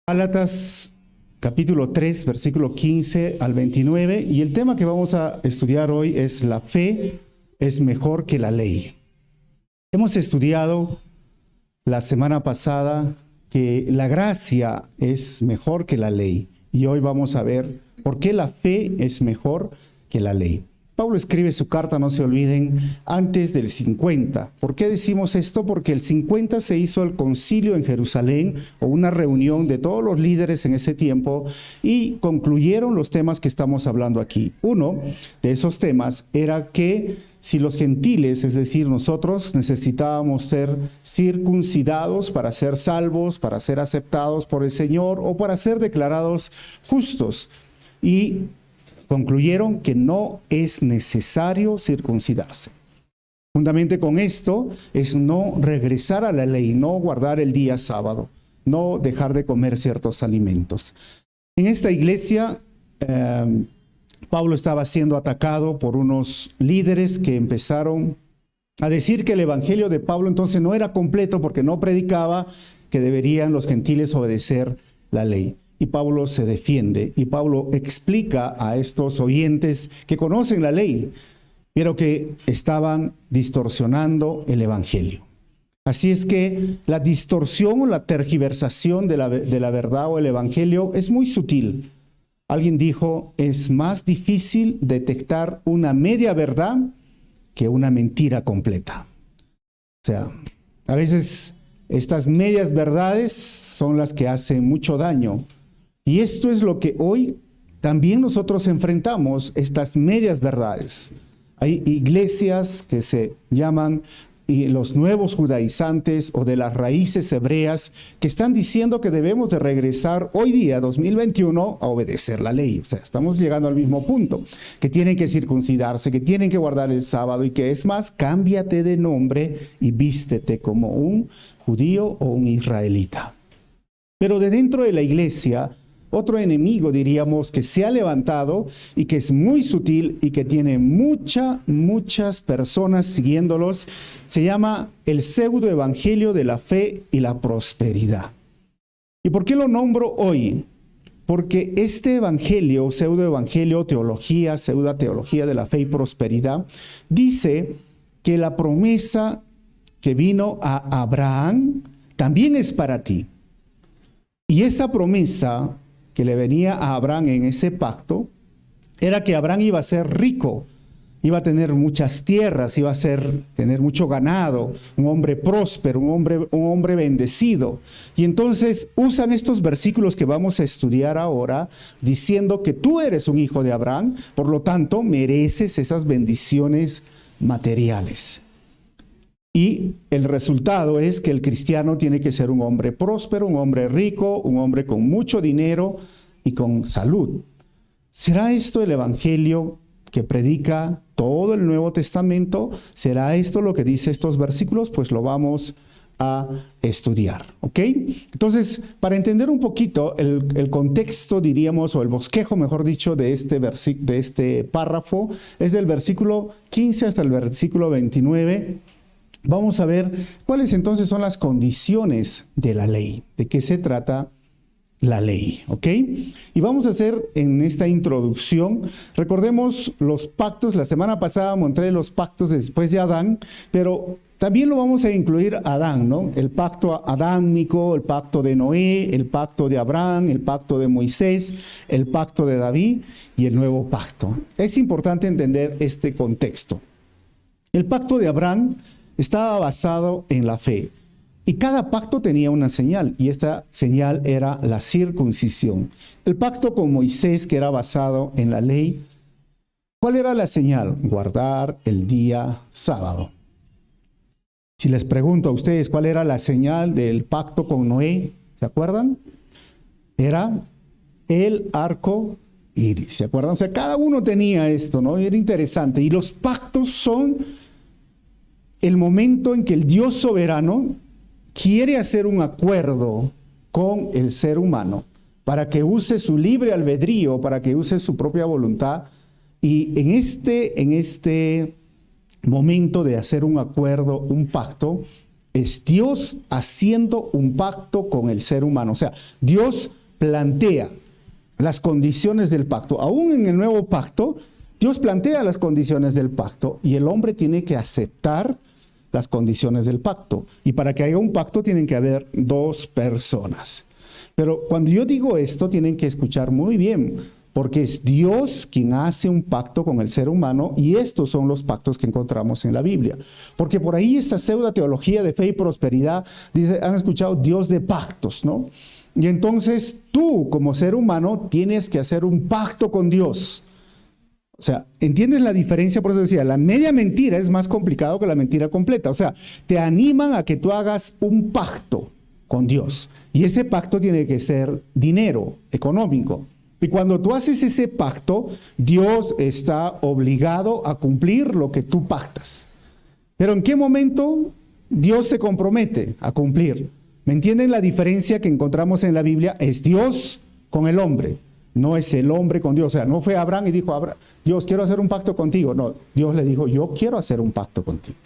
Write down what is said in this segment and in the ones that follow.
Gálatas capítulo 3, versículo 15 al 29, y el tema que vamos a estudiar hoy es: la fe es mejor que la ley. Hemos estudiado la semana pasada que la gracia es mejor que la ley, y hoy vamos a ver por qué la fe es mejor que la ley. Pablo escribe su carta, no se olviden, antes del 50. ¿Por qué decimos esto? Porque el 50 se hizo el concilio en Jerusalén, o una reunión de todos los líderes en ese tiempo, y concluyeron los temas que estamos hablando aquí. Uno de esos temas era que si los gentiles, es decir, nosotros, necesitábamos ser circuncidados para ser salvos, para ser aceptados por el Señor o para ser declarados justos. Y concluyeron que no es necesario circuncidarse. Juntamente con esto es no regresar a la ley, no guardar el día sábado, no dejar de comer ciertos alimentos. En esta iglesia, Pablo estaba siendo atacado por unos líderes que empezaron a decir que el evangelio de Pablo entonces no era completo porque no predicaba que deberían los gentiles obedecer la ley. Y Pablo se defiende, y Pablo explica a estos oyentes que conocen la ley, pero que estaban distorsionando el evangelio. Así es que la distorsión o la tergiversación de la verdad o el evangelio es muy sutil. Alguien dijo: es más difícil detectar una media verdad que una mentira completa. O sea, a veces estas medias verdades son las que hacen mucho daño. Y esto es lo que hoy también nosotros enfrentamos, estas medias verdades. Hay iglesias que se llaman los nuevos judaizantes o de las raíces hebreas, que están diciendo que debemos de regresar hoy día, 2021, a obedecer la ley. O sea, estamos llegando al mismo punto, que tienen que circuncidarse, que tienen que guardar el sábado, y que es más, cámbiate de nombre y vístete como un judío o un israelita. Pero de dentro de la iglesia, otro enemigo, diríamos, que se ha levantado y que es muy sutil y que tiene muchas personas siguiéndolos, se llama el pseudoevangelio de la fe y la prosperidad. ¿Y por qué lo nombro hoy? Porque este evangelio, pseudoevangelio, teología, pseudoteología de la fe y prosperidad, dice que la promesa que vino a Abraham también es para ti. Y esa promesa que le venía a Abraham en ese pacto era que Abraham iba a ser rico, iba a tener muchas tierras, iba a tener mucho ganado, un hombre próspero, un hombre bendecido. Y entonces usan estos versículos que vamos a estudiar ahora, diciendo que tú eres un hijo de Abraham, por lo tanto mereces esas bendiciones materiales. Y el resultado es que el cristiano tiene que ser un hombre próspero, un hombre rico, un hombre con mucho dinero y con salud. ¿Será esto el evangelio que predica todo el Nuevo Testamento? ¿Será esto lo que dice estos versículos? Pues lo vamos a estudiar, ¿ok? Entonces, para entender un poquito el contexto, diríamos, o el bosquejo, mejor dicho, de este párrafo, es del versículo 15 hasta el versículo 29. Vamos a ver cuáles entonces son las condiciones de la ley, de qué se trata la ley, ¿ok? Y vamos a hacer en esta introducción, recordemos los pactos. La semana pasada mostré los pactos después de Adán, pero también lo vamos a incluir Adán, ¿no? El pacto adámico, el pacto de Noé, el pacto de Abraham, el pacto de Moisés, el pacto de David y el nuevo pacto. Es importante entender este contexto. El pacto de Abraham estaba basado en la fe, y cada pacto tenía una señal, y esta señal era la circuncisión. El pacto con Moisés, que era basado en la ley, ¿cuál era la señal? Guardar el día sábado. Si les pregunto a ustedes cuál era la señal del pacto con Noé, ¿se acuerdan? Era el arco iris, ¿se acuerdan? O sea, cada uno tenía esto, ¿no? Era interesante. Y los pactos son el momento en que el Dios soberano quiere hacer un acuerdo con el ser humano para que use su libre albedrío, para que use su propia voluntad. Y en este momento de hacer un acuerdo, un pacto, es Dios haciendo un pacto con el ser humano. O sea, Dios plantea las condiciones del pacto. Aún en el nuevo pacto, Dios plantea las condiciones del pacto y el hombre tiene que aceptar las condiciones del pacto. Y para que haya un pacto tienen que haber dos personas. Pero cuando yo digo esto, tienen que escuchar muy bien, porque es Dios quien hace un pacto con el ser humano y estos son los pactos que encontramos en la Biblia. Porque por ahí esa pseudo teología de fe y prosperidad, dice, han escuchado Dios de pactos, ¿no? Y entonces tú como ser humano tienes que hacer un pacto con Dios. O sea, ¿entiendes la diferencia? Por eso decía, la media mentira es más complicado que la mentira completa. O sea, te animan a que tú hagas un pacto con Dios. Y ese pacto tiene que ser dinero, económico. Y cuando tú haces ese pacto, Dios está obligado a cumplir lo que tú pactas. Pero ¿en qué momento Dios se compromete a cumplir? ¿Me entienden la diferencia que encontramos en la Biblia? Es Dios con el hombre, no es el hombre con Dios. O sea, no fue Abraham y dijo, Dios, quiero hacer un pacto contigo. No, Dios le dijo, yo quiero hacer un pacto contigo.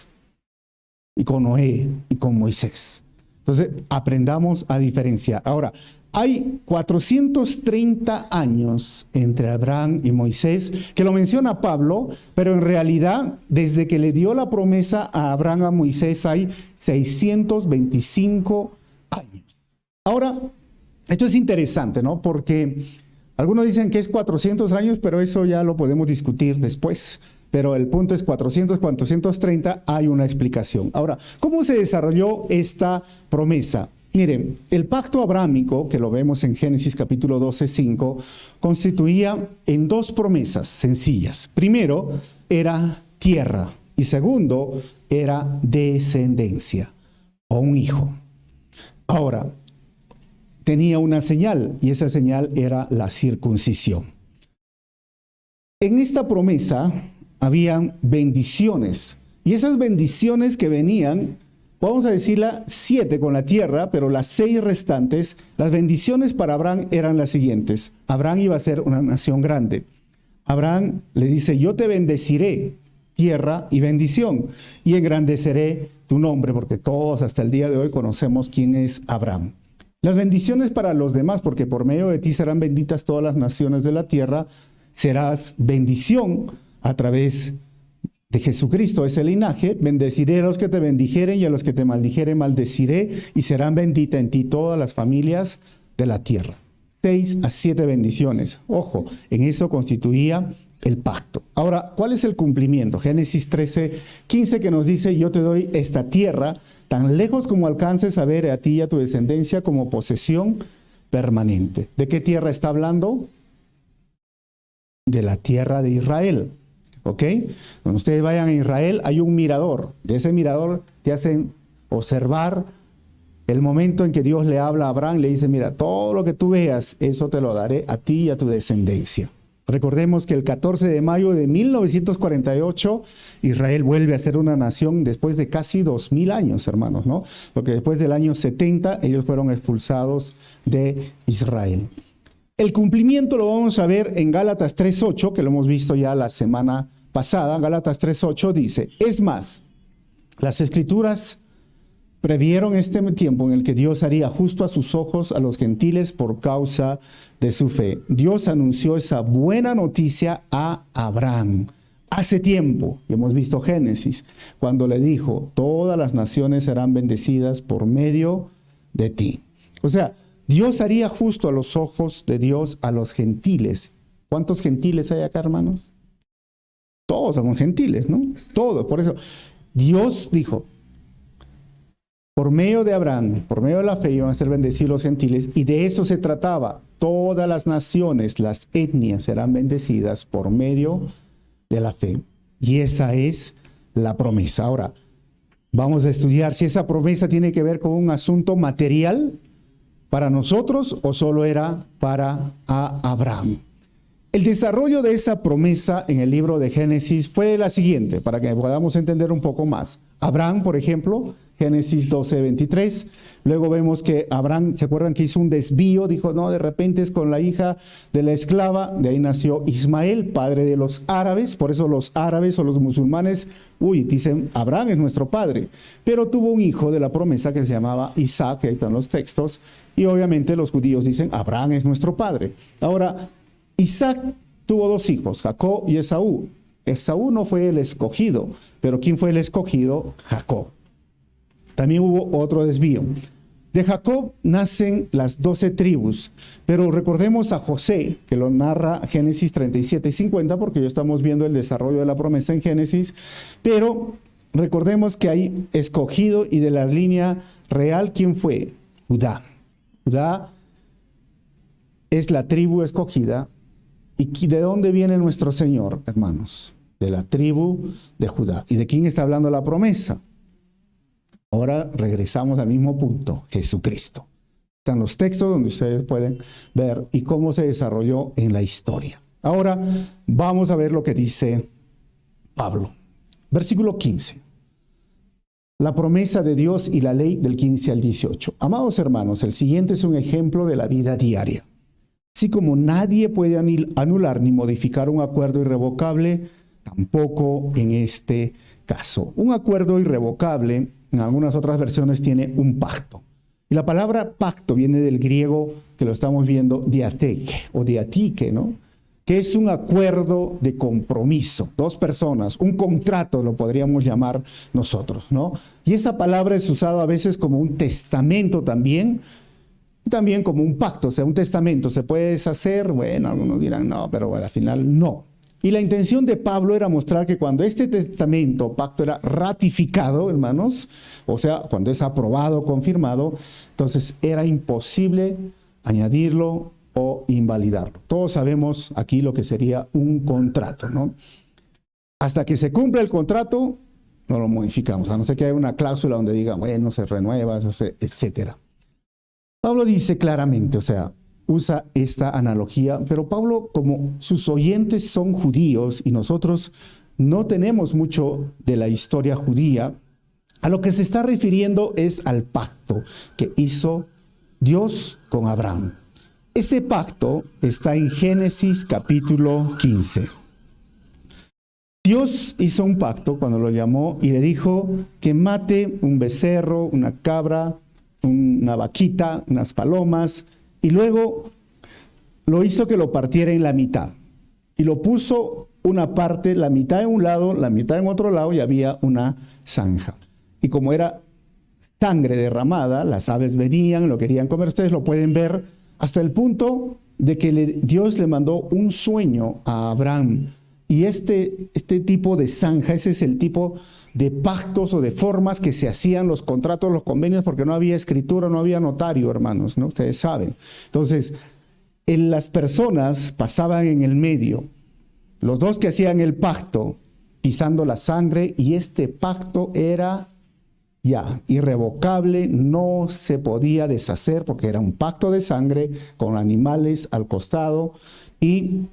Y con Noé y con Moisés. Entonces, aprendamos a diferenciar. Ahora, hay 430 años entre Abraham y Moisés, que lo menciona Pablo, pero en realidad, desde que le dio la promesa a Abraham, a Moisés, hay 625 años. Ahora, esto es interesante, ¿no? Porque algunos dicen que es 400 años, pero eso ya lo podemos discutir después. Pero el punto es 430, hay una explicación. Ahora, ¿cómo se desarrolló esta promesa? Miren, el pacto abrámico, que lo vemos en Génesis capítulo 12, 5, constituía en dos promesas sencillas. Primero, era tierra y segundo, era descendencia o un hijo. Ahora, tenía una señal y esa señal era la circuncisión. En esta promesa habían bendiciones y esas bendiciones que venían, vamos a decirla 7 con la tierra, pero las 6 restantes, las bendiciones para Abraham eran las siguientes. Abraham iba a ser una nación grande. Abraham le dice, yo te bendeciré, tierra y bendición, y engrandeceré tu nombre, porque todos hasta el día de hoy conocemos quién es Abraham. Las bendiciones para los demás, porque por medio de ti serán benditas todas las naciones de la tierra, serás bendición a través de Jesucristo, ese linaje. Bendeciré a los que te bendijeren y a los que te maldijeren maldeciré, y serán benditas en ti todas las familias de la tierra. 6 a 7 bendiciones. Ojo, en eso constituía el pacto. Ahora, ¿cuál es el cumplimiento? Génesis 13, 15, que nos dice, yo te doy esta tierra, tan lejos como alcances a ver a ti y a tu descendencia como posesión permanente. ¿De qué tierra está hablando? De la tierra de Israel. ¿Ok? Cuando ustedes vayan a Israel, hay un mirador. De ese mirador te hacen observar el momento en que Dios le habla a Abraham, le dice, mira, todo lo que tú veas, eso te lo daré a ti y a tu descendencia. Recordemos que el 14 de mayo de 1948, Israel vuelve a ser una nación después de casi 2000 años, hermanos, ¿no? Porque después del año 70, ellos fueron expulsados de Israel. El cumplimiento lo vamos a ver en Gálatas 3:8, que lo hemos visto ya la semana pasada. Gálatas 3:8 dice, es más, las Escrituras previeron este tiempo en el que Dios haría justo a sus ojos a los gentiles por causa de su fe. Dios anunció esa buena noticia a Abraham hace tiempo. Hemos visto Génesis, cuando le dijo, todas las naciones serán bendecidas por medio de ti. O sea, Dios haría justo a los ojos de Dios a los gentiles. ¿Cuántos gentiles hay acá, hermanos? Todos somos gentiles, ¿no? Todos. Por eso, Dios dijo, por medio de Abraham, por medio de la fe, iban a ser bendecidos los gentiles, y de eso se trataba. Todas las naciones, las etnias, serán bendecidas por medio de la fe. Y esa es la promesa. Ahora, vamos a estudiar si esa promesa tiene que ver con un asunto material para nosotros o solo era para Abraham. El desarrollo de esa promesa en el libro de Génesis fue la siguiente, para que podamos entender un poco más. Abraham, por ejemplo, Génesis 12:23. Luego vemos que Abraham, ¿se acuerdan que hizo un desvío? Dijo, no, de repente es con la hija de la esclava. De ahí nació Ismael, padre de los árabes. Por eso los árabes o los musulmanes, dicen, Abraham es nuestro padre. Pero tuvo un hijo de la promesa que se llamaba Isaac, que ahí están los textos. Y obviamente los judíos dicen, Abraham es nuestro padre. Ahora, Isaac tuvo dos hijos, Jacob y Esaú. Esaú no fue el escogido, pero ¿quién fue el escogido? Jacob. También hubo otro desvío. De Jacob nacen las 12 tribus, pero recordemos a José, que lo narra Génesis 37 y 50, porque ya estamos viendo el desarrollo de la promesa en Génesis, pero recordemos que hay escogido y de la línea real, ¿quién fue? Judá. Judá es la tribu escogida. ¿Y de dónde viene nuestro Señor, hermanos? De la tribu de Judá. ¿Y de quién está hablando la promesa? Ahora regresamos al mismo punto, Jesucristo. Están los textos donde ustedes pueden ver y cómo se desarrolló en la historia. Ahora vamos a ver lo que dice Pablo. Versículo 15. La promesa de Dios y la ley del 15 al 18. Amados hermanos, el siguiente es un ejemplo de la vida diaria. Así como nadie puede anular ni modificar un acuerdo irrevocable, tampoco en este caso. Un acuerdo irrevocable, en algunas otras versiones, tiene un pacto. Y la palabra pacto viene del griego, que lo estamos viendo, diateke o diatike, ¿no? Que es un acuerdo de compromiso. Dos personas, un contrato lo podríamos llamar nosotros, ¿no? Y esa palabra es usada a veces como un testamento también, y también como un pacto, o sea, un testamento. ¿Se puede deshacer? Bueno, algunos dirán no, pero al final no. Y la intención de Pablo era mostrar que cuando este testamento o pacto era ratificado, hermanos, o sea, cuando es aprobado, confirmado, entonces era imposible añadirlo o invalidarlo. Todos sabemos aquí lo que sería un contrato, ¿no? Hasta que se cumpla el contrato, no lo modificamos, a no ser que haya una cláusula donde diga, bueno, se renueva, etcétera. Pablo dice claramente, o sea, usa esta analogía, pero Pablo, como sus oyentes son judíos y nosotros no tenemos mucho de la historia judía, a lo que se está refiriendo es al pacto que hizo Dios con Abraham. Ese pacto está en Génesis capítulo 15. Dios hizo un pacto cuando lo llamó y le dijo que mate un becerro, una cabra, una vaquita, unas palomas, y luego lo hizo que lo partiera en la mitad. Y lo puso una parte, la mitad en un lado, la mitad en otro lado, y había una zanja. Y como era sangre derramada, las aves venían, lo querían comer. Ustedes lo pueden ver hasta el punto de que Dios le mandó un sueño a Abraham. Y este tipo de zanja, ese es el tipo de pactos o de formas que se hacían los contratos, los convenios, porque no había escritura, no había notario, hermanos, ¿no? Ustedes saben. Entonces, las personas pasaban en el medio, los dos que hacían el pacto, pisando la sangre, y este pacto era ya irrevocable, no se podía deshacer porque era un pacto de sangre con animales al costado, y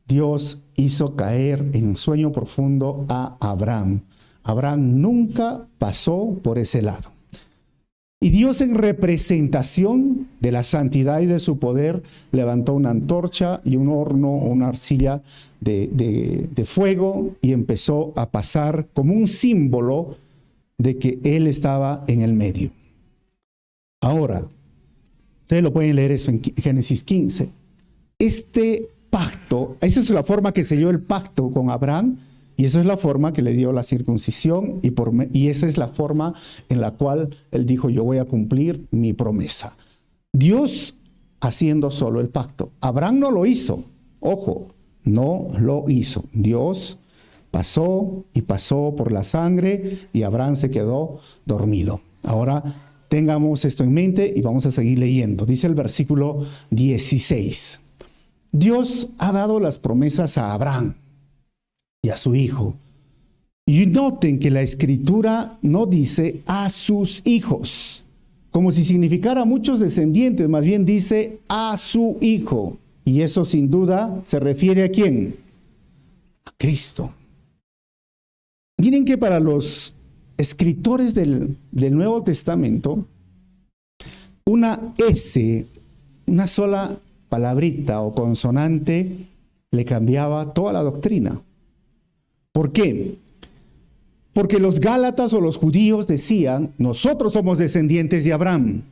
Dios hizo caer en sueño profundo a Abraham. Abraham nunca pasó por ese lado. Y Dios, en representación de la santidad y de su poder, levantó una antorcha y un horno o una arcilla de fuego y empezó a pasar como un símbolo de que Él estaba en el medio. Ahora, ustedes lo pueden leer eso en Génesis 15. Este pacto, esa es la forma que selló el pacto con Abraham, y esa es la forma que le dio la circuncisión, y esa es la forma en la cual él dijo, yo voy a cumplir mi promesa. Dios haciendo solo el pacto. Abraham no lo hizo, ojo, no lo hizo. Dios pasó y pasó por la sangre y Abraham se quedó dormido. Ahora tengamos esto en mente y vamos a seguir leyendo. Dice el versículo 16. Dios ha dado las promesas a Abraham y a su hijo. Y noten que la escritura no dice a sus hijos, como si significara muchos descendientes, más bien dice a su hijo. Y eso sin duda se refiere ¿a quién? A Cristo. Miren que para los escritores del Nuevo Testamento, una S, una sola palabrita o consonante, le cambiaba toda la doctrina. ¿Por qué? Porque los gálatas o los judíos decían, nosotros somos descendientes de Abraham,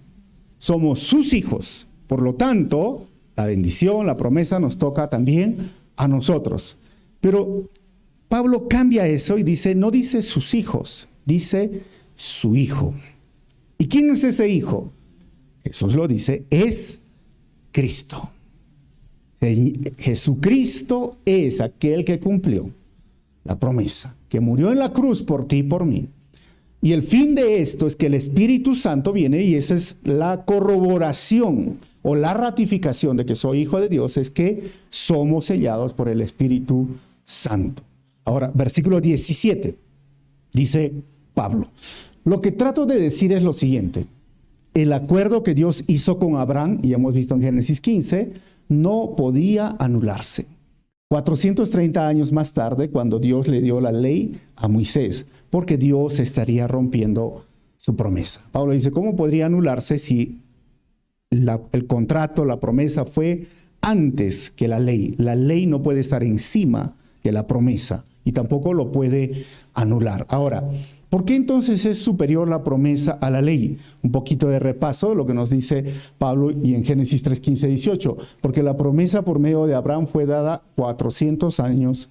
somos sus hijos, por lo tanto, la bendición, la promesa nos toca también a nosotros. Pero Pablo cambia eso y dice, no dice sus hijos, dice su hijo. ¿Y quién es ese hijo? Jesús lo dice, es Cristo. Jesucristo es aquel que cumplió la promesa, que murió en la cruz por ti y por mí. Y el fin de esto es que el Espíritu Santo viene, y esa es la corroboración o la ratificación de que soy hijo de Dios, es que somos sellados por el Espíritu Santo. Ahora, versículo 17, dice Pablo, lo que trato de decir es lo siguiente: el acuerdo que Dios hizo con Abraham, y hemos visto en Génesis 15, no podía anularse. 430 años más tarde, cuando Dios le dio la ley a Moisés, porque Dios estaría rompiendo su promesa. Pablo dice, ¿cómo podría anularse si el contrato, la promesa fue antes que la ley? La ley no puede estar encima de la promesa y tampoco lo puede anular. Ahora, ¿por qué entonces es superior la promesa a la ley? Un poquito de repaso de lo que nos dice Pablo y en Génesis 3, 15, 18. Porque la promesa por medio de Abraham fue dada 400 años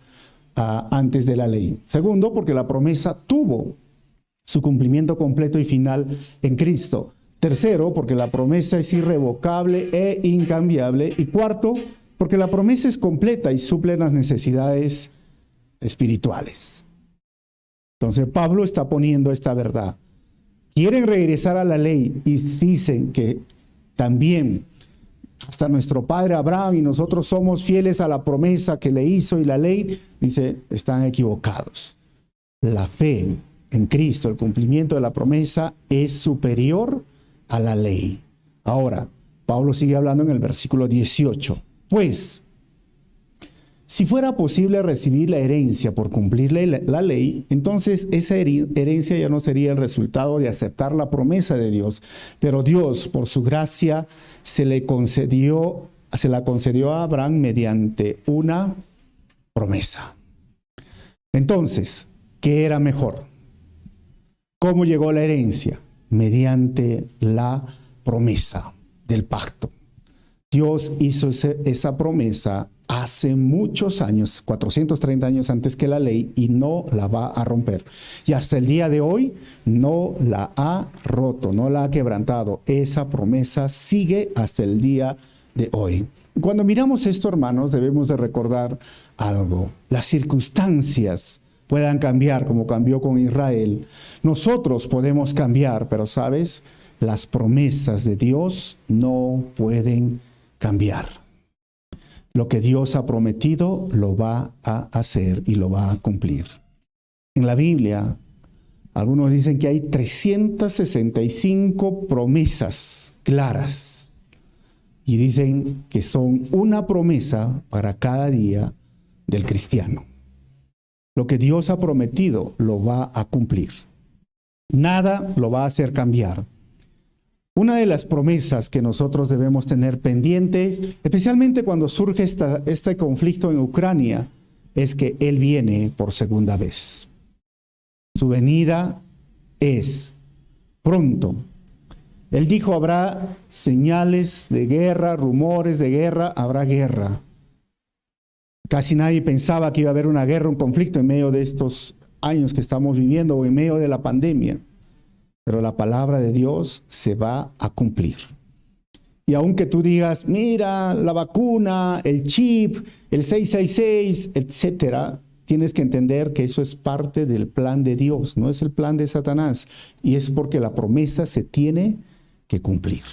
antes de la ley. Segundo, porque la promesa tuvo su cumplimiento completo y final en Cristo. Tercero, porque la promesa es irrevocable e incambiable. Y cuarto, porque la promesa es completa y suple las necesidades espirituales. Entonces Pablo está poniendo esta verdad. Quieren regresar a la ley y dicen que también hasta nuestro padre Abraham y nosotros somos fieles a la promesa que le hizo y la ley, dice, están equivocados. La fe en Cristo, el cumplimiento de la promesa es superior a la ley. Ahora, Pablo sigue hablando en el versículo 18. Pues, si fuera posible recibir la herencia por cumplir la ley, entonces esa herencia ya no sería el resultado de aceptar la promesa de Dios. Pero Dios, por su gracia, se la concedió a Abraham mediante una promesa. Entonces, ¿qué era mejor? ¿Cómo llegó la herencia? Mediante la promesa del pacto. Dios hizo esa promesa hace muchos años, 430 años antes que la ley, y no la va a romper. Y hasta el día de hoy no la ha roto, no la ha quebrantado. Esa promesa sigue hasta el día de hoy. Cuando miramos esto, hermanos, debemos de recordar algo. Las circunstancias puedan cambiar como cambió con Israel. Nosotros podemos cambiar, pero ¿sabes? Las promesas de Dios no pueden cambiar. Lo que Dios ha prometido lo va a hacer y lo va a cumplir. En la Biblia, algunos dicen que hay 365 promesas claras y dicen que son una promesa para cada día del cristiano. Lo que Dios ha prometido lo va a cumplir. Nada lo va a hacer cambiar. Una de las promesas que nosotros debemos tener pendientes, especialmente cuando surge este conflicto en Ucrania, es que Él viene por segunda vez. Su venida es pronto. Él dijo, habrá señales de guerra, rumores de guerra, habrá guerra. Casi nadie pensaba que iba a haber una guerra, un conflicto en medio de estos años que estamos viviendo o en medio de la pandemia. Pero la palabra de Dios se va a cumplir. Y aunque tú digas, mira, la vacuna, el chip, el 666, etcétera, tienes que entender que eso es parte del plan de Dios, no es el plan de Satanás. Y es porque la promesa se tiene que cumplir.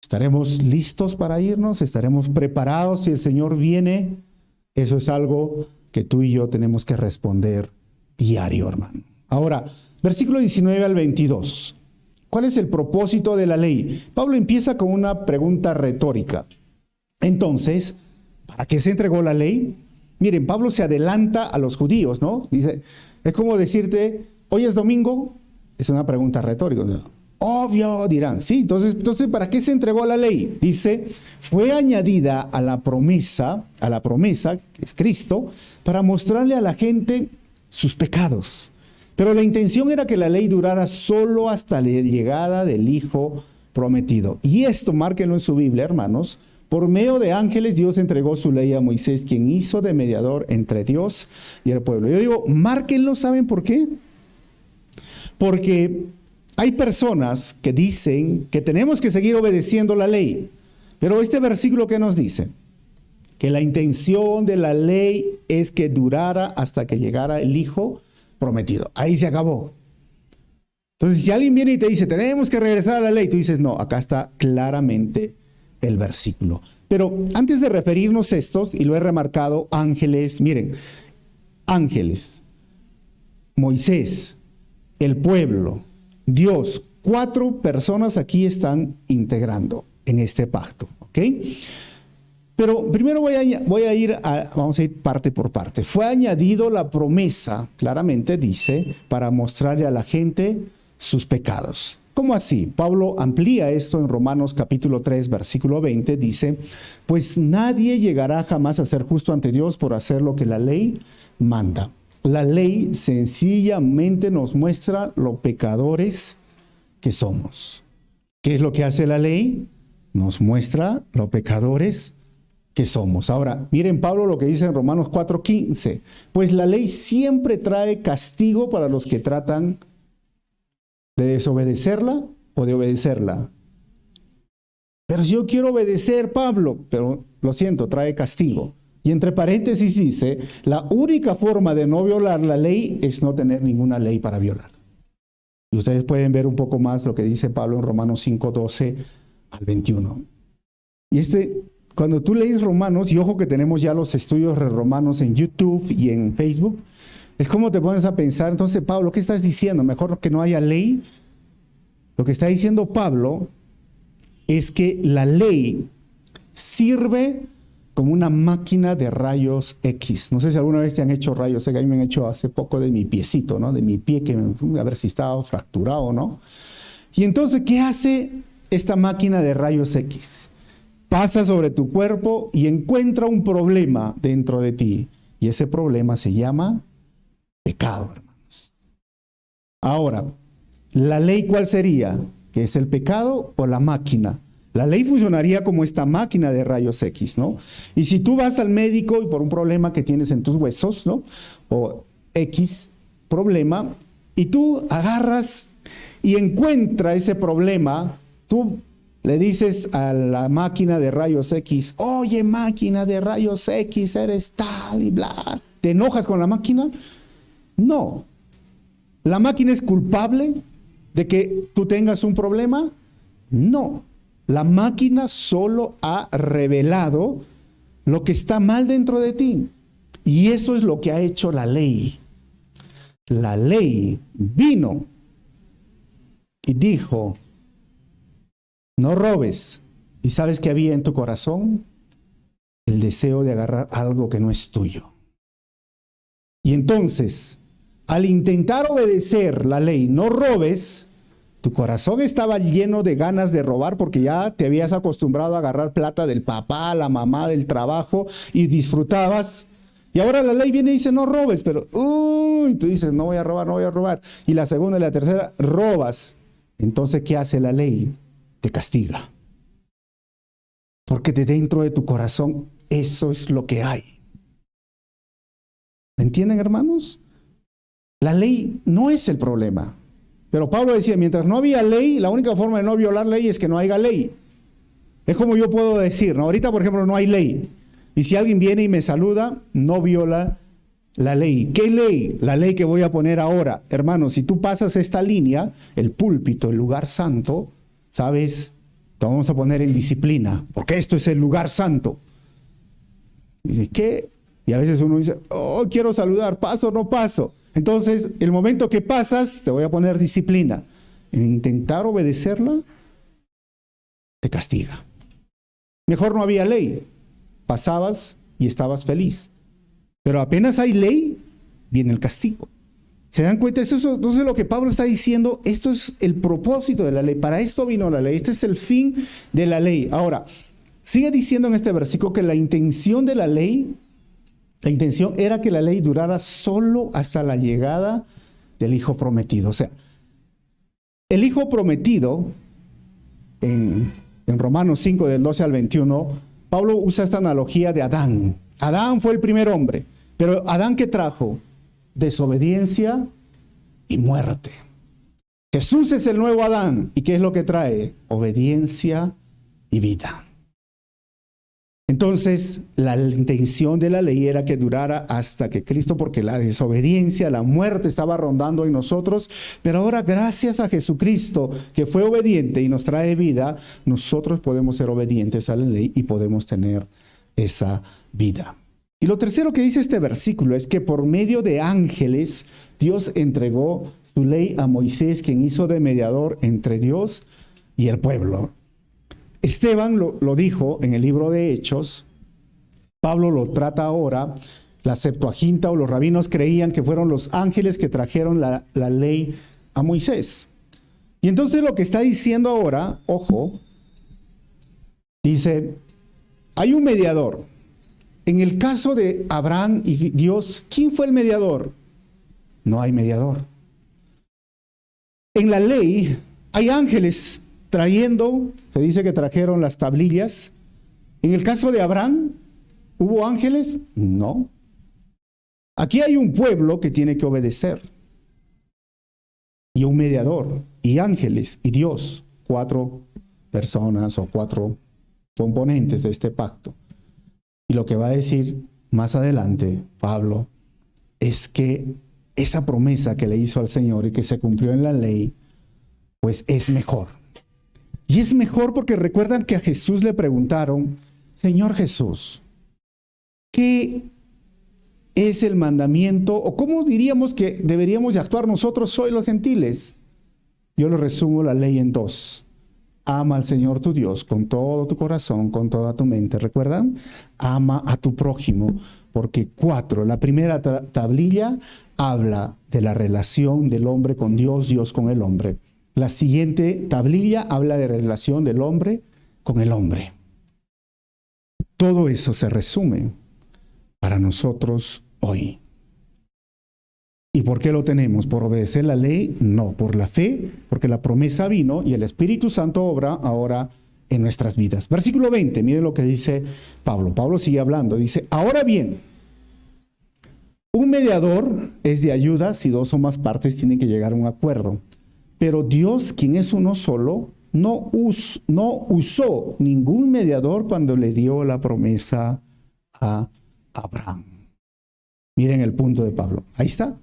¿Estaremos listos para irnos? ¿Estaremos preparados si el Señor viene? Eso es algo que tú y yo tenemos que responder diario, hermano. Ahora, versículo 19 al 22. ¿Cuál es el propósito de la ley? Pablo empieza con una pregunta retórica. Entonces, ¿para qué se entregó la ley? Miren, Pablo se adelanta a los judíos, ¿no? Dice, es como decirte, hoy es domingo, es una pregunta retórica, ¿no? Obvio, dirán, sí, entonces, ¿para qué se entregó la ley? Dice, fue añadida a la promesa, que es Cristo, para mostrarle a la gente sus pecados. Pero la intención era que la ley durara solo hasta la llegada del Hijo prometido. Y esto, márquenlo en su Biblia, hermanos, por medio de ángeles Dios entregó su ley a Moisés, quien hizo de mediador entre Dios y el pueblo. Yo digo, márquenlo, ¿saben por qué? Porque hay personas que dicen que tenemos que seguir obedeciendo la ley. Pero este versículo, ¿qué nos dice? Que la intención de la ley es que durara hasta que llegara el Hijo prometido. Ahí se acabó. Entonces, si alguien viene y te dice, tenemos que regresar a la ley, tú dices, no, acá está claramente el versículo. Pero antes de referirnos a estos, y lo he remarcado, ángeles, miren, ángeles, Moisés, el pueblo, Dios, 4 personas aquí están integrando en este pacto, ¿ok? Pero primero vamos a ir parte por parte. Fue añadido la promesa, claramente dice, para mostrarle a la gente sus pecados. ¿Cómo así? Pablo amplía esto en Romanos capítulo 3, versículo 20, dice, pues nadie llegará jamás a ser justo ante Dios por hacer lo que la ley manda. La ley sencillamente nos muestra lo pecadores que somos. ¿Qué es lo que hace la ley? Nos muestra lo pecadores que somos. Ahora, miren Pablo lo que dice en Romanos 4:15. Pues la ley siempre trae castigo para los que tratan de desobedecerla o de obedecerla. Pero si yo quiero obedecer, Pablo, pero lo siento, trae castigo. Y entre paréntesis dice, la única forma de no violar la ley es no tener ninguna ley para violar. Y ustedes pueden ver un poco más lo que dice Pablo en Romanos 5:12 al 21. Y cuando tú lees Romanos, y ojo que tenemos ya los estudios de Romanos en YouTube y en Facebook, es como te pones a pensar, entonces Pablo, ¿qué estás diciendo? ¿Mejor que no haya ley? Lo que está diciendo Pablo es que la ley sirve como una máquina de rayos X. No sé si alguna vez te han hecho rayos X, a mí me han hecho hace poco de mi piecito, ¿no? De mi pie, a ver si estaba fracturado o no. Y entonces, ¿qué hace esta máquina de rayos X? Pasa sobre tu cuerpo y encuentra un problema dentro de ti. Y ese problema se llama pecado, hermanos. Ahora, ¿la ley cuál sería? ¿Que es el pecado o la máquina? La ley funcionaría como esta máquina de rayos X, ¿no? Y si tú vas al médico y por un problema que tienes en tus huesos, ¿no? O X problema, y tú agarras y encuentras ese problema, tú le dices a la máquina de rayos X, oye, máquina de rayos X, eres tal y bla. ¿Te enojas con la máquina? No. ¿La máquina es culpable de que tú tengas un problema? No. La máquina solo ha revelado lo que está mal dentro de ti. Y eso es lo que ha hecho la ley. La ley vino y dijo, no robes. ¿Y sabes qué había en tu corazón? El deseo de agarrar algo que no es tuyo. Y entonces, al intentar obedecer la ley, no robes, tu corazón estaba lleno de ganas de robar porque ya te habías acostumbrado a agarrar plata del papá, la mamá, del trabajo y disfrutabas. Y ahora la ley viene y dice no robes, pero tú dices no voy a robar, no voy a robar. Y la segunda y la tercera, robas. Entonces, ¿qué hace la ley? Te castiga. Porque de dentro de tu corazón eso es lo que hay. ¿Me entienden, hermanos? La ley no es el problema. Pero Pablo decía, mientras no había ley, la única forma de no violar ley es que no haya ley. Es como yo puedo decir, ¿no? Ahorita, por ejemplo, no hay ley. Y si alguien viene y me saluda, no viola la ley. ¿Qué ley? La ley que voy a poner ahora. Hermanos, si tú pasas esta línea, el púlpito, el lugar santo, ¿sabes? Te vamos a poner en disciplina, porque esto es el lugar santo. Y dice, ¿qué? Y a veces uno dice, oh, quiero saludar, ¿paso o no paso? Entonces, el momento que pasas, te voy a poner disciplina. En intentar obedecerla, te castiga. mejor no había ley. Pasabas y estabas feliz. Pero apenas hay ley, viene el castigo. ¿Se dan cuenta? Entonces lo que Pablo está diciendo, esto es el propósito de la ley. Para esto vino la ley. Este es el fin de la ley. Ahora, sigue diciendo en este versículo que la intención de la ley, la intención era que la ley durara solo hasta la llegada del Hijo prometido. O sea, el Hijo prometido, en Romanos 5, del 12 al 21, Pablo usa esta analogía de Adán. Adán fue el primer hombre, pero Adán, ¿qué trajo? Desobediencia y muerte. Jesús es el nuevo Adán. ¿Y qué es lo que trae? Obediencia y vida. Entonces, la intención de la ley era que durara hasta que Cristo, porque la desobediencia, la muerte estaba rondando en nosotros, pero ahora gracias a Jesucristo, que fue obediente y nos trae vida, nosotros podemos ser obedientes a la ley y podemos tener esa vida. Y lo tercero que dice este versículo es que por medio de ángeles, Dios entregó su ley a Moisés, quien hizo de mediador entre Dios y el pueblo. Esteban lo dijo en el libro de Hechos. Pablo lo trata ahora. La Septuaginta o los rabinos creían que fueron los ángeles que trajeron la ley a Moisés. Y entonces lo que está diciendo ahora, ojo, dice, hay un mediador. En el caso de Abraham y Dios, ¿quién fue el mediador? No hay mediador. En la ley hay ángeles trayendo, se dice que trajeron las tablillas. En el caso de Abraham, ¿hubo ángeles? No. Aquí hay un pueblo que tiene que obedecer. Y un mediador, y ángeles, y Dios. 4 personas o 4 componentes de este pacto. Y lo que va a decir más adelante Pablo es que esa promesa que le hizo al Señor y que se cumplió en la ley, pues es mejor. Y es mejor porque recuerdan que a Jesús le preguntaron, Señor Jesús, ¿qué es el mandamiento? ¿O cómo diríamos que deberíamos de actuar nosotros hoy los gentiles? Yo lo resumo la ley en 2. Ama al Señor tu Dios con todo tu corazón, con toda tu mente. ¿Recuerdan? Ama a tu prójimo. Porque 4, la primera tablilla habla de la relación del hombre con Dios, Dios con el hombre. La siguiente tablilla habla de la relación del hombre con el hombre. Todo eso se resume para nosotros hoy. ¿Y por qué lo tenemos? ¿Por obedecer la ley? No, por la fe, porque la promesa vino y el Espíritu Santo obra ahora en nuestras vidas. Versículo 20, miren lo que dice Pablo. Pablo sigue hablando, dice, ahora bien, un mediador es de ayuda si 2 o más partes tienen que llegar a un acuerdo. Pero Dios, quien es uno solo, no usó ningún mediador cuando le dio la promesa a Abraham. Miren el punto de Pablo. Ahí está.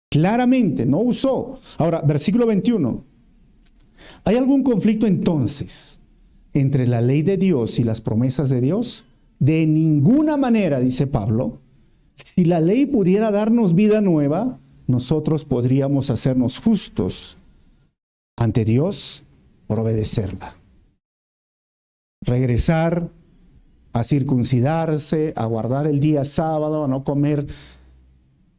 Claramente, no usó. Ahora, versículo 21. ¿Hay algún conflicto entonces entre la ley de Dios y las promesas de Dios? De ninguna manera, dice Pablo. Si la ley pudiera darnos vida nueva, nosotros podríamos hacernos justos ante Dios por obedecerla. Regresar a circuncidarse, a guardar el día sábado, a no comer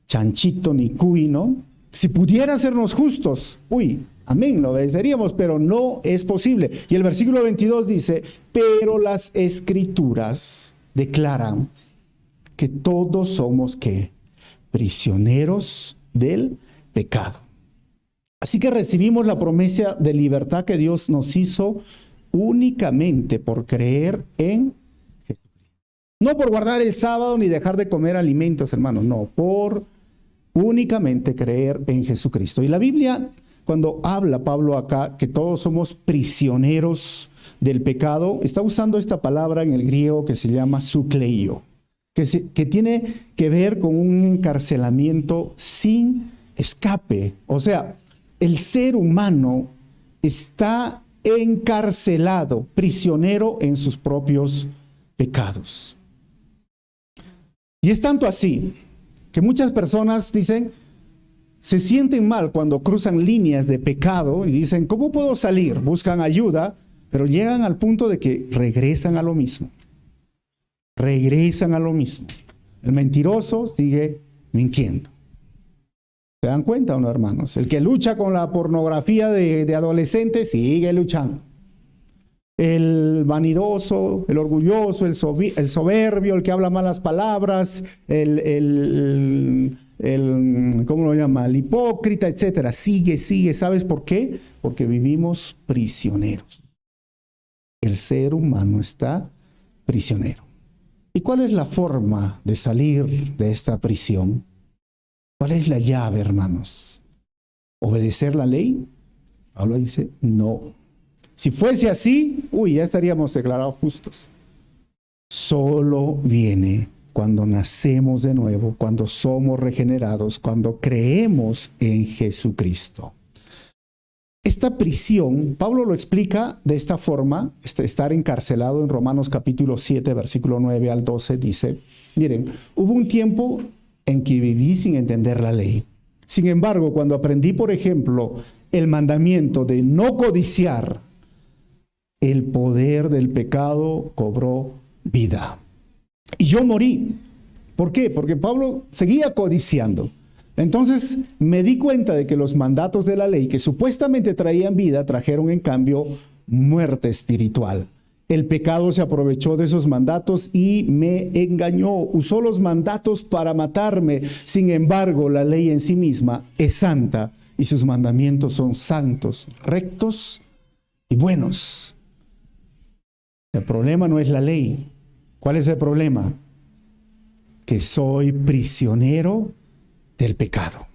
chanchito ni cuy, ¿no? Si pudiera hacernos justos, amén, lo obedeceríamos, pero no es posible. Y el versículo 22 dice, pero las Escrituras declaran que todos somos, ¿qué? Prisioneros del pecado. Así que recibimos la promesa de libertad que Dios nos hizo únicamente por creer en Jesucristo. No por guardar el sábado ni dejar de comer alimentos, hermanos, no, por únicamente creer en Jesucristo. Y la Biblia, cuando habla Pablo acá que todos somos prisioneros del pecado, está usando esta palabra en el griego que se llama sukleio, que tiene que ver con un encarcelamiento sin escape. O sea, el ser humano está encarcelado, prisionero en sus propios pecados. Y es tanto así que muchas personas dicen, se sienten mal cuando cruzan líneas de pecado y dicen, ¿cómo puedo salir? Buscan ayuda, pero llegan al punto de que regresan a lo mismo. Regresan a lo mismo. El mentiroso sigue mintiendo. ¿Se dan cuenta o no, hermanos? El que lucha con la pornografía de adolescentes sigue luchando. El vanidoso, el orgulloso, el soberbio, el que habla malas palabras, ¿cómo lo llama? El hipócrita, etcétera. Sigue. ¿Sabes por qué? Porque vivimos prisioneros. El ser humano está prisionero. ¿Y cuál es la forma de salir de esta prisión? ¿Cuál es la llave, hermanos? ¿Obedecer la ley? Pablo dice, no. Si fuese así, ya estaríamos declarados justos. Solo viene cuando nacemos de nuevo, cuando somos regenerados, cuando creemos en Jesucristo. Esta prisión, Pablo lo explica de esta forma, estar encarcelado en Romanos capítulo 7, versículo 9 al 12, dice, miren, hubo un tiempo en que viví sin entender la ley. Sin embargo, cuando aprendí, por ejemplo, el mandamiento de no codiciar, el poder del pecado cobró vida. Y yo morí. ¿Por qué? Porque Pablo seguía codiciando. Entonces me di cuenta de que los mandatos de la ley que supuestamente traían vida, trajeron en cambio muerte espiritual. El pecado se aprovechó de esos mandatos y me engañó. Usó los mandatos para matarme. Sin embargo, la ley en sí misma es santa y sus mandamientos son santos, rectos y buenos. El problema no es la ley. ¿Cuál es el problema? Que soy prisionero del pecado.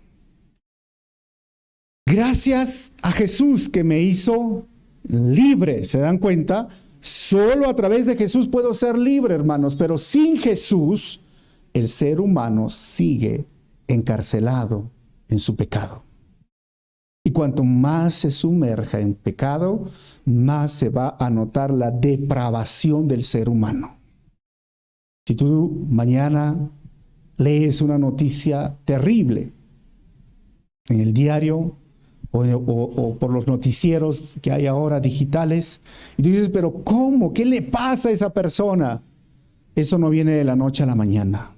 Gracias a Jesús que me hizo libre. ¿Se dan cuenta? Solo a través de Jesús puedo ser libre, hermanos. Pero sin Jesús, el ser humano sigue encarcelado en su pecado. Y cuanto más se sumerja en pecado, más se va a notar la depravación del ser humano. Si tú mañana lees una noticia terrible en el diario o por los noticieros que hay ahora digitales, y tú dices, pero ¿cómo? ¿Qué le pasa a esa persona? Eso no viene de la noche a la mañana.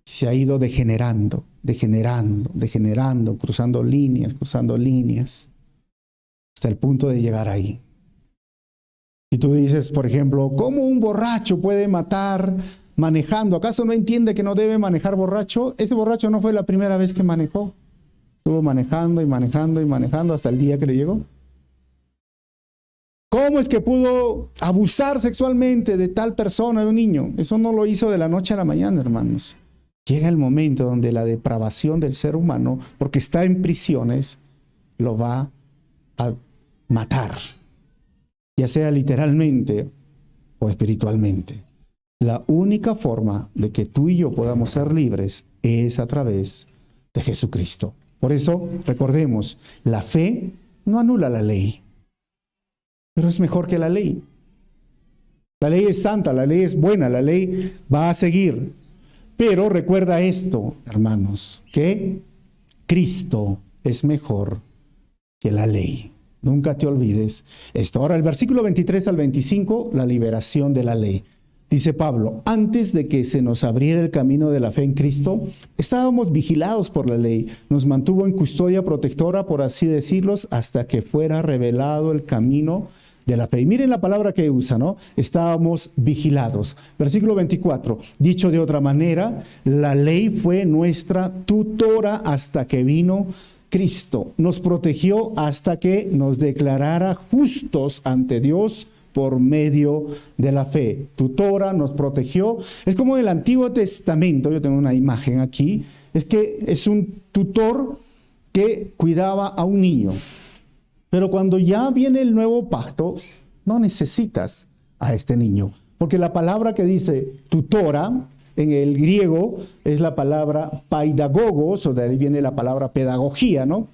Se ha ido degenerando, cruzando líneas, hasta el punto de llegar ahí. Y tú dices, por ejemplo, ¿cómo un borracho puede matar manejando? ¿Acaso no entiende que no debe manejar borracho? Ese borracho no fue la primera vez que manejó. Estuvo manejando hasta el día que le llegó. ¿Cómo es que pudo abusar sexualmente de tal persona, de un niño? Eso no lo hizo de la noche a la mañana, hermanos. Llega el momento donde la depravación del ser humano, porque está en prisiones, lo va a matar, ya sea literalmente o espiritualmente. La única forma de que tú y yo podamos ser libres es a través de Jesucristo. Por eso, recordemos, la fe no anula la ley, pero es mejor que la ley. La ley es santa, la ley es buena, la ley va a seguir. Pero recuerda esto, hermanos, que Cristo es mejor que la ley. Nunca te olvides esto. Ahora, el versículo 23 al 25, la liberación de la ley. Dice Pablo, antes de que se nos abriera el camino de la fe en Cristo, estábamos vigilados por la ley. Nos mantuvo en custodia protectora, por así decirlo, hasta que fuera revelado el camino de la fe. Y miren la palabra que usa, ¿no? Estábamos vigilados. Versículo 24, dicho de otra manera, la ley fue nuestra tutora hasta que vino Cristo. Nos protegió hasta que nos declarara justos ante Dios por medio de la fe. Tutora, nos protegió. Es como en el Antiguo Testamento, yo tengo una imagen aquí, es que es un tutor que cuidaba a un niño. Pero cuando ya viene el nuevo pacto, no necesitas a este niño. Porque la palabra que dice tutora en el griego es la palabra paidagogos, o de ahí viene la palabra pedagogía, ¿no?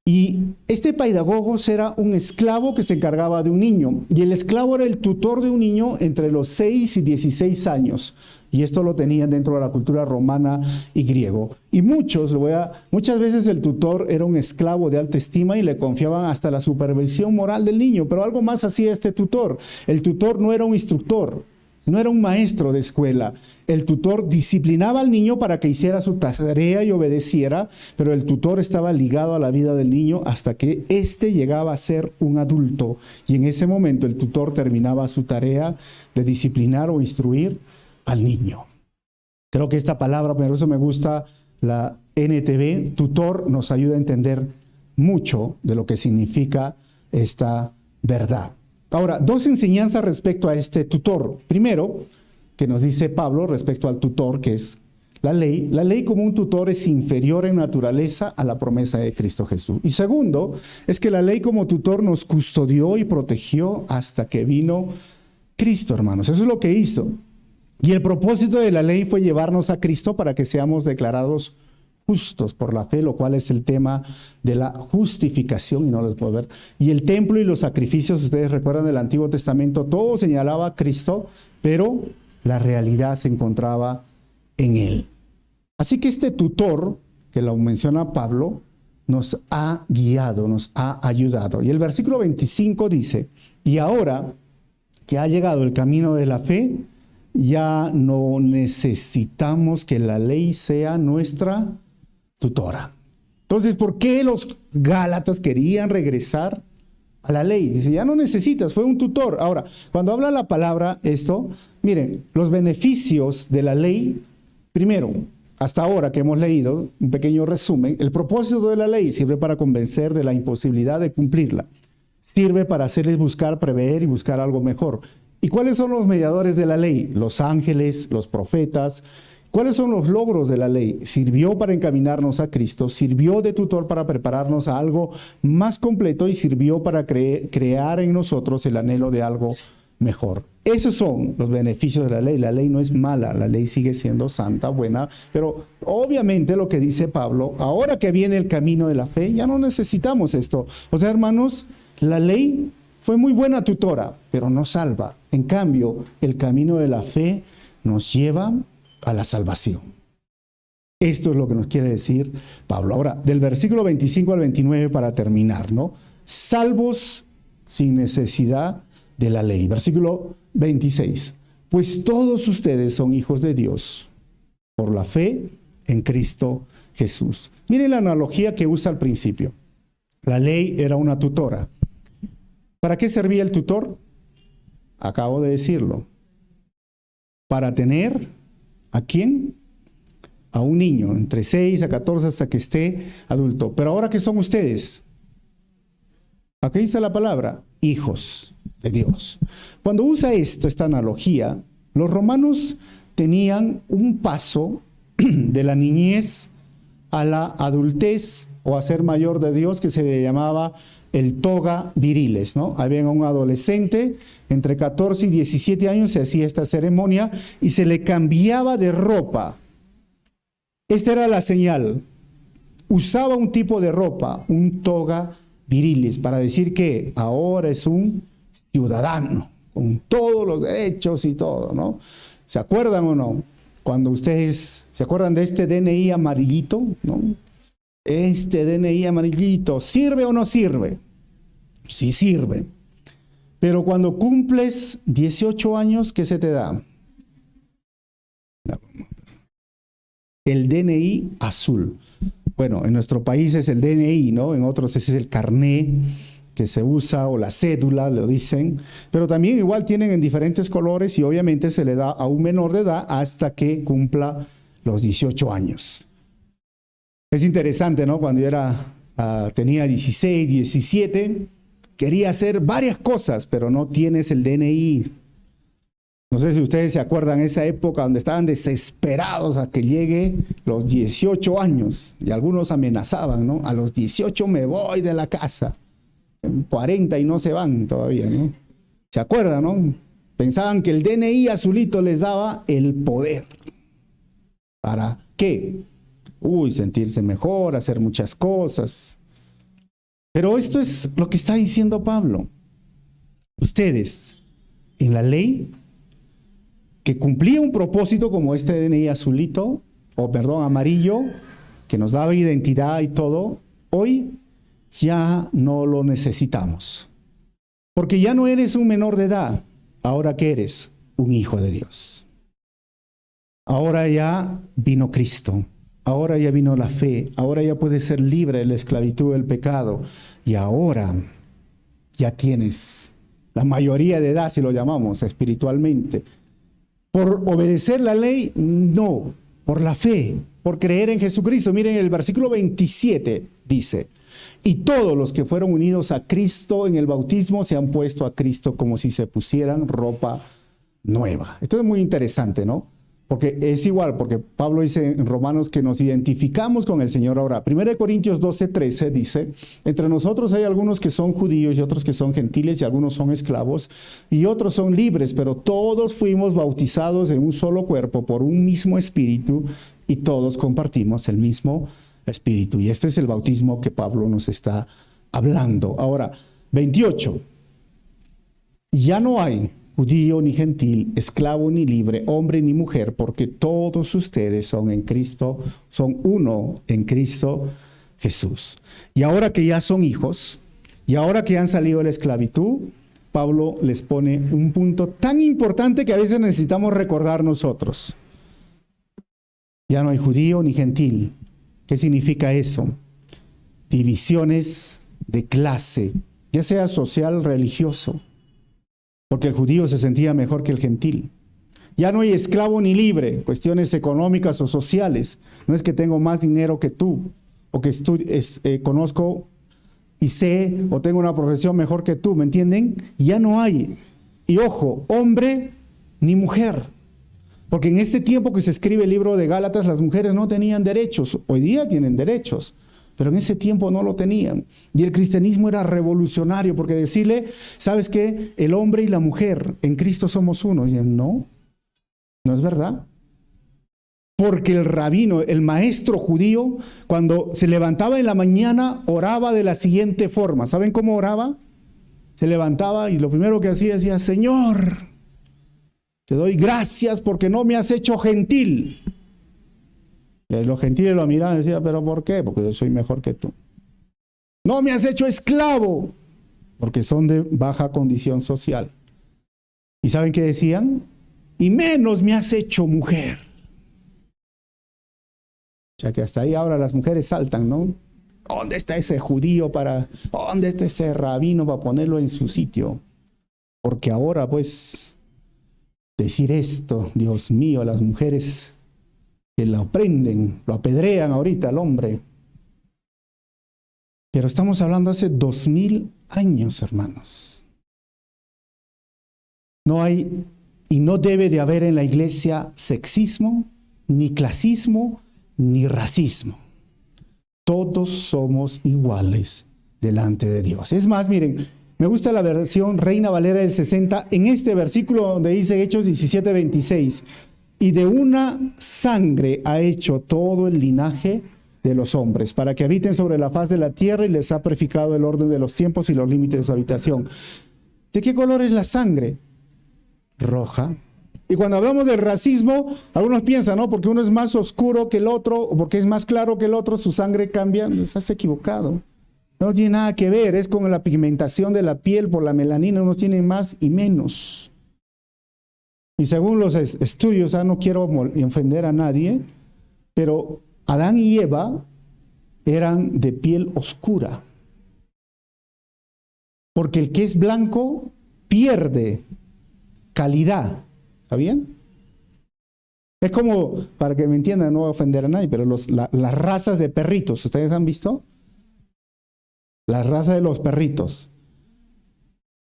Y este paidagogos era un esclavo que se encargaba de un niño. Y el esclavo era el tutor de un niño entre los 6 y 16 años. y esto lo tenían dentro de la cultura romana y griego. Y muchas veces el tutor era un esclavo de alta estima y le confiaban hasta la supervisión moral del niño, pero algo más hacía este tutor. El tutor no era un instructor, no era un maestro de escuela. El tutor disciplinaba al niño para que hiciera su tarea y obedeciera, pero el tutor estaba ligado a la vida del niño hasta que éste llegaba a ser un adulto. Y en ese momento el tutor terminaba su tarea de disciplinar o instruir al niño. Creo que esta palabra, por eso me gusta la NTV, tutor, nos ayuda a entender mucho de lo que significa esta verdad. Ahora, dos enseñanzas respecto a este tutor. Primero, que nos dice Pablo respecto al tutor, que es la ley. La ley como un tutor es inferior en naturaleza a la promesa de Cristo Jesús. Y segundo, es que la ley como tutor nos custodió y protegió hasta que vino Cristo, hermanos. Eso es lo que hizo. Y el propósito de la ley fue llevarnos a Cristo para que seamos declarados justos por la fe, lo cual es el tema de la justificación, y no les puedo ver. Y el templo y los sacrificios, ustedes recuerdan del Antiguo Testamento, todo señalaba a Cristo, pero la realidad se encontraba en Él. Así que este tutor, que lo menciona Pablo, nos ha guiado, nos ha ayudado. Y el versículo 25 dice, y ahora que ha llegado el camino de la fe, ya no necesitamos que la ley sea nuestra tutora. Entonces, ¿por qué los Gálatas querían regresar a la ley? Dice, ya no necesitas, fue un tutor. Ahora, cuando habla la palabra esto, miren, los beneficios de la ley, primero, hasta ahora que hemos leído, un pequeño resumen, el propósito de la ley sirve para convencer de la imposibilidad de cumplirla. Sirve para hacerles buscar, prever y buscar algo mejor. ¿Y cuáles son los mediadores de la ley? Los ángeles, los profetas. ¿Cuáles son los logros de la ley? Sirvió para encaminarnos a Cristo, sirvió de tutor para prepararnos a algo más completo y sirvió para crear en nosotros el anhelo de algo mejor. Esos son los beneficios de la ley. La ley no es mala, la ley sigue siendo santa, buena, pero obviamente lo que dice Pablo, ahora que viene el camino de la fe, ya no necesitamos esto. O sea, hermanos, la ley fue muy buena tutora, pero no salva. En cambio, el camino de la fe nos lleva a la salvación. Esto es lo que nos quiere decir Pablo. Ahora, del versículo 25 al 29 para terminar, ¿no? Salvos sin necesidad de la ley. Versículo 26. Pues todos ustedes son hijos de Dios por la fe en Cristo Jesús. Miren la analogía que usa al principio. La ley era una tutora. ¿Para qué servía el tutor? Acabo de decirlo. Para tener, ¿a quién? A un niño, entre 6 a 14 hasta que esté adulto. Pero ahora, ¿qué son ustedes? Aquí dice la palabra, hijos de Dios. Cuando usa esta analogía, los romanos tenían un paso de la niñez a la adultez o a ser mayor de Dios que se le llamaba el toga viriles, ¿no? Había un adolescente entre 14 y 17 años, se hacía esta ceremonia y se le cambiaba de ropa. Esta era la señal. Usaba un tipo de ropa, un toga viriles, para decir que ahora es un ciudadano, con todos los derechos y todo, ¿no? ¿Se acuerdan o no? Cuando ustedes se acuerdan de este DNI amarillito, ¿no? Este DNI amarillito, ¿sirve o no sirve? Sí sirve. Pero cuando cumples 18 años, ¿qué se te da? El DNI azul. Bueno, en nuestro país es el DNI, ¿no? En otros ese es el carné que se usa o la cédula, lo dicen. Pero también igual tienen en diferentes colores y obviamente se le da a un menor de edad hasta que cumpla los 18 años. Es interesante, ¿no? Cuando yo tenía 16, 17, quería hacer varias cosas, pero no tienes el DNI. No sé si ustedes se acuerdan esa época donde estaban desesperados a que llegue los 18 años y algunos amenazaban, ¿no? A los 18 me voy de la casa. 40 y no se van todavía, ¿no? ¿Se acuerdan, no? Pensaban que el DNI azulito les daba el poder. ¿Para qué? Sentirse mejor, hacer muchas cosas. Pero esto es lo que está diciendo Pablo. Ustedes, en la ley, que cumplía un propósito como este DNI azulito, amarillo, que nos daba identidad y todo, hoy ya no lo necesitamos. Porque ya no eres un menor de edad, ahora que eres un hijo de Dios. Ahora ya vino Cristo, ahora ya vino la fe, ahora ya puedes ser libre de la esclavitud del pecado y ahora ya tienes la mayoría de edad, si lo llamamos espiritualmente. ¿Por obedecer la ley? No, por la fe, por creer en Jesucristo. Miren, el versículo 27 dice: y todos los que fueron unidos a Cristo en el bautismo se han puesto a Cristo como si se pusieran ropa nueva. Esto es muy interesante, ¿no? Porque es igual, porque Pablo dice en Romanos que nos identificamos con el Señor ahora. 1 Corintios 12:13 dice: entre nosotros hay algunos que son judíos y otros que son gentiles y algunos son esclavos y otros son libres, pero todos fuimos bautizados en un solo cuerpo por un mismo espíritu y todos compartimos el mismo espíritu. Y este es el bautismo que Pablo nos está hablando. Ahora, 28. Ya no hay judío ni gentil, esclavo ni libre, hombre ni mujer, porque todos ustedes son en Cristo, son uno en Cristo Jesús. Y ahora que ya son hijos, y ahora que han salido de la esclavitud, Pablo les pone un punto tan importante que a veces necesitamos recordar nosotros. Ya no hay judío ni gentil. ¿Qué significa eso? Divisiones de clase, ya sea social, religioso. Porque el judío se sentía mejor que el gentil. Ya no hay esclavo ni libre, cuestiones económicas o sociales. No es que tengo más dinero que tú, o que conozco y sé, o tengo una profesión mejor que tú, ¿me entienden? Ya no hay. Y ojo, hombre ni mujer. Porque en este tiempo que se escribe el libro de Gálatas, las mujeres no tenían derechos. Hoy día tienen derechos, pero en ese tiempo no lo tenían. Y el cristianismo era revolucionario, porque decirle, ¿sabes qué? El hombre y la mujer en Cristo somos uno. Y no es verdad. Porque el rabino, el maestro judío, cuando se levantaba en la mañana, oraba de la siguiente forma. ¿Saben cómo oraba? Se levantaba y lo primero que hacía, decía: Señor, te doy gracias porque no me has hecho gentil. Los gentiles lo miraban y decían: ¿pero por qué? Porque yo soy mejor que tú. No me has hecho esclavo, porque son de baja condición social. ¿Y saben qué decían? Y menos me has hecho mujer. O sea que hasta ahí ahora las mujeres saltan, ¿no? ¿Dónde está ese judío dónde está ese rabino para ponerlo en su sitio? Porque ahora, pues, decir esto, Dios mío, las mujeres que lo prenden, lo apedrean ahorita al hombre. Pero estamos hablando hace 2000 años, hermanos. No hay y no debe de haber en la iglesia sexismo, ni clasismo, ni racismo. Todos somos iguales delante de Dios. Es más, miren, me gusta la versión Reina Valera del 60, en este versículo donde dice Hechos 17:26. Y de una sangre ha hecho todo el linaje de los hombres, para que habiten sobre la faz de la tierra, y les ha purificado el orden de los tiempos y los límites de su habitación. ¿De qué color es la sangre? Roja. Y cuando hablamos del racismo, algunos piensan, ¿no? Porque uno es más oscuro que el otro, o porque es más claro que el otro, su sangre cambia. Estás equivocado. No tiene nada que ver, es con la pigmentación de la piel por la melanina, unos tienen más y menos. Y según los estudios, no quiero ofender a nadie, pero Adán y Eva eran de piel oscura. Porque el que es blanco pierde calidad. ¿Está bien? Es como, para que me entiendan, no voy a ofender a nadie, pero las razas de perritos, ¿ustedes han visto? Las razas de los perritos.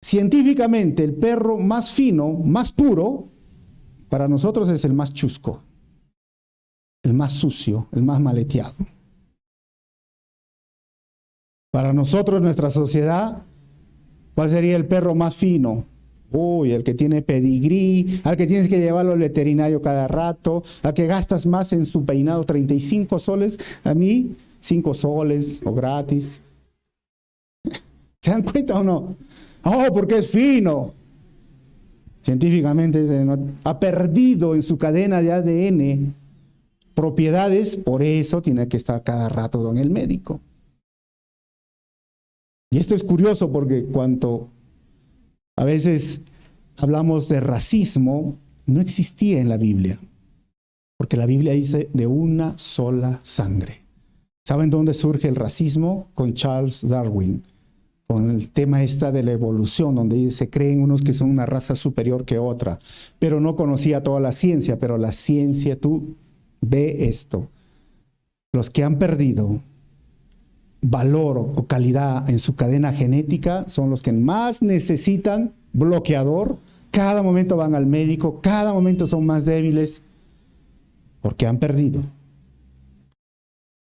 Científicamente, el perro más fino, más puro, para nosotros es el más chusco, el más sucio, el más maleteado. Para nosotros, nuestra sociedad, ¿cuál sería el perro más fino? Uy, el que tiene pedigrí, al que tienes que llevarlo al veterinario cada rato, al que gastas más en su peinado, 35 soles, a mí 5 soles o gratis. ¿Se dan cuenta o no? Oh, porque es fino. Científicamente ha perdido en su cadena de ADN propiedades, por eso tiene que estar cada rato con el médico. Y esto es curioso porque cuando a veces hablamos de racismo, no existía en la Biblia, porque la Biblia dice de una sola sangre. ¿Saben dónde surge el racismo? Con Charles Darwin, con el tema de la evolución, donde se creen unos que son una raza superior que otra, pero no conocía toda la ciencia, pero la ciencia, tú ve esto, los que han perdido valor o calidad en su cadena genética son los que más necesitan bloqueador, cada momento van al médico, cada momento son más débiles, porque han perdido.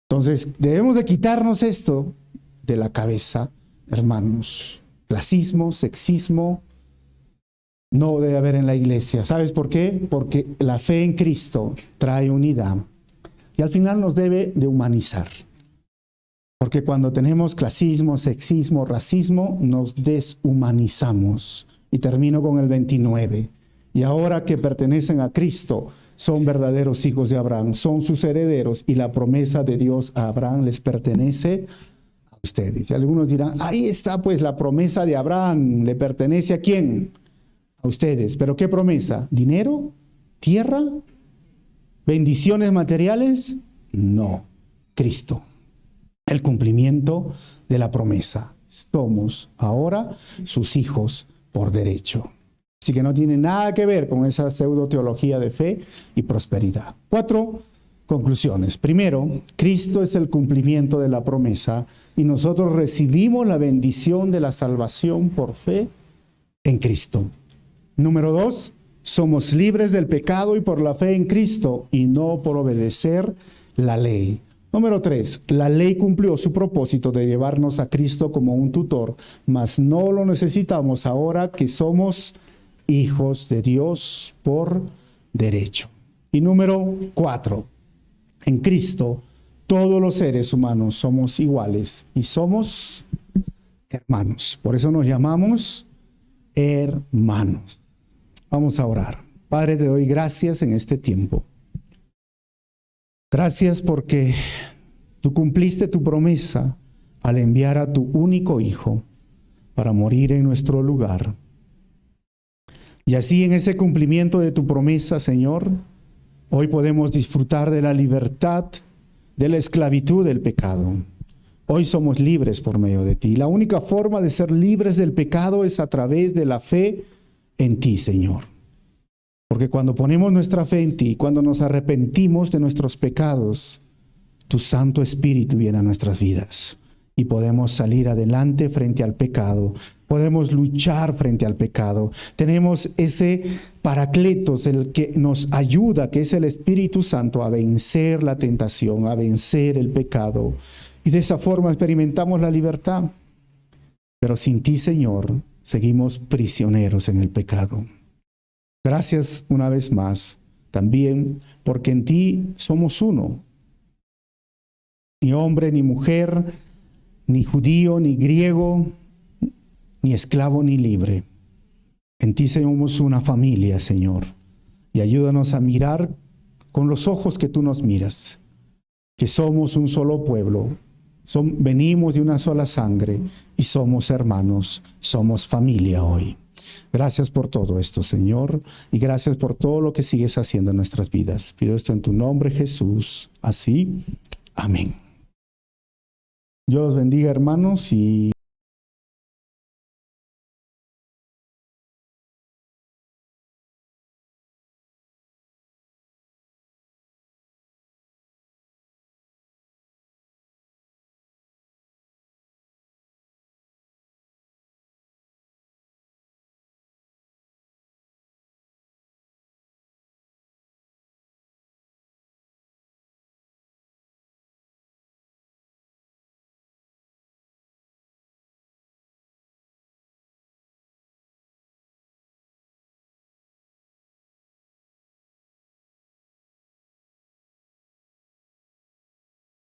Entonces, debemos de quitarnos esto de la cabeza, hermanos. Clasismo, sexismo, no debe haber en la iglesia. ¿Sabes por qué? Porque la fe en Cristo trae unidad y al final nos debe de humanizar. Porque cuando tenemos clasismo, sexismo, racismo, nos deshumanizamos. Y termino con el 29. Y ahora que pertenecen a Cristo, son verdaderos hijos de Abraham, son sus herederos y la promesa de Dios a Abraham les pertenece a ustedes. Y algunos dirán, ahí está pues la promesa de Abraham, ¿le pertenece a quién? A ustedes. ¿Pero qué promesa? ¿Dinero? ¿Tierra? ¿Bendiciones materiales? No, Cristo. El cumplimiento de la promesa. Somos ahora sus hijos por derecho. Así que no tiene nada que ver con esa pseudo teología de fe y prosperidad. 4 conclusiones. Primero, Cristo es el cumplimiento de la promesa y nosotros recibimos la bendición de la salvación por fe en Cristo. Número 2, somos libres del pecado y por la fe en Cristo y no por obedecer la ley. Número 3, la ley cumplió su propósito de llevarnos a Cristo como un tutor, mas no lo necesitamos ahora que somos hijos de Dios por derecho. Y número 4, en Cristo todos los seres humanos somos iguales y somos hermanos. Por eso nos llamamos hermanos. Vamos a orar. Padre, te doy gracias en este tiempo. Gracias porque tú cumpliste tu promesa al enviar a tu único Hijo para morir en nuestro lugar. Y así en ese cumplimiento de tu promesa, Señor, hoy podemos disfrutar de la libertad, de la esclavitud del pecado. Hoy somos libres por medio de ti. La única forma de ser libres del pecado es a través de la fe en ti, Señor. Porque cuando ponemos nuestra fe en ti, cuando nos arrepentimos de nuestros pecados, tu Santo Espíritu viene a nuestras vidas y podemos salir adelante frente al pecado. Podemos luchar frente al pecado. Tenemos ese Paracletos, el que nos ayuda, que es el Espíritu Santo, a vencer la tentación, a vencer el pecado. Y de esa forma experimentamos la libertad. Pero sin ti, Señor, seguimos prisioneros en el pecado. Gracias una vez más, también porque en ti somos uno. Ni hombre, ni mujer, ni judío, ni griego, ni esclavo, ni libre. En ti somos una familia, Señor. Y ayúdanos a mirar con los ojos que tú nos miras, que somos un solo pueblo, venimos de una sola sangre y somos hermanos, somos familia hoy. Gracias por todo esto, Señor, y gracias por todo lo que sigues haciendo en nuestras vidas. Pido esto en tu nombre, Jesús. Así, amén. Dios los bendiga, hermanos, y